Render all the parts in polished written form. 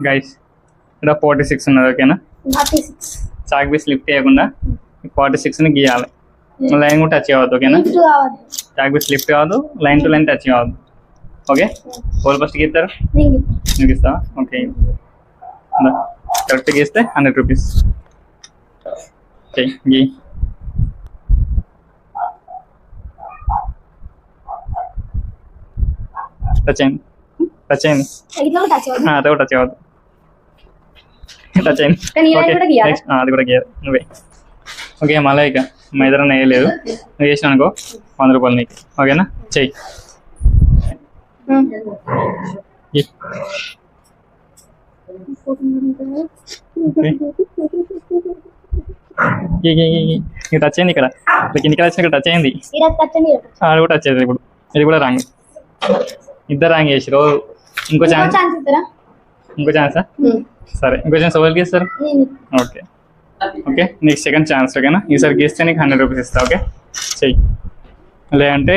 Guys ఇక్కడ 46 ఉన్నది. ఓకేనా? 46 చాక్ పీస్ లిఫ్ట్ చేయకుండా 46ని గీయాలి. లైన్ కూడా టచ్ కావద్దు. ఓకేనా? చాక్ పీస్ లిఫ్ట్ కావద్దు, లైన్ టు లైన్ టచ్ కావద్దు. ఓకే, హోల్ ఫస్ట్ గీస్తారు. నువ్వు గీస్తావా? ఓకే, కరెక్ట్ గీస్తే 100 రూపీస్. ఓకే, గీ. టచ్ అయింది, టచ్ అయింది, అది కూడా టచ్ అవ్వద్దు. టచ్ అయింది. ఓకే, నెక్స్ట్ అది కూడా గీయాలి నువ్వే. ఓకే, మళ్ళీ ఇక మా ఇద్దరు వేయలేదు, నువ్వు వేసినా అనుకో 100 రూపాయలు నీకు. ఓకేనా? చెయ్యి. టచ్ అయింది ఇక్కడ, కిందికి వచ్చిన ఇక్కడ టచ్ అయింది, అది కూడా టచ్ అయింది. ఇప్పుడు ఇది కూడా రాంగ్, ఇద్దరు రాంగ్ చేసారు. ఇంకో ఛాన్స్, ఇంకో ఛాన్సా? సరే, ఇంకో ఛాన్స్ ఎవరికి ఇస్తారు? ఓకే ఓకే, నీకు సెకండ్ ఛాన్స్. ఓకేనా? ఈసారి గీస్తే నీకు 100 రూపీస్ ఇస్తా. ఓకే, చెయ్యి. లేదంటే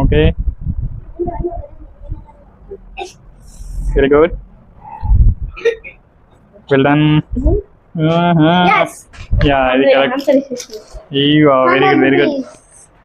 okay, very good, well done. Yeah, ఇది correct. Very good, very good.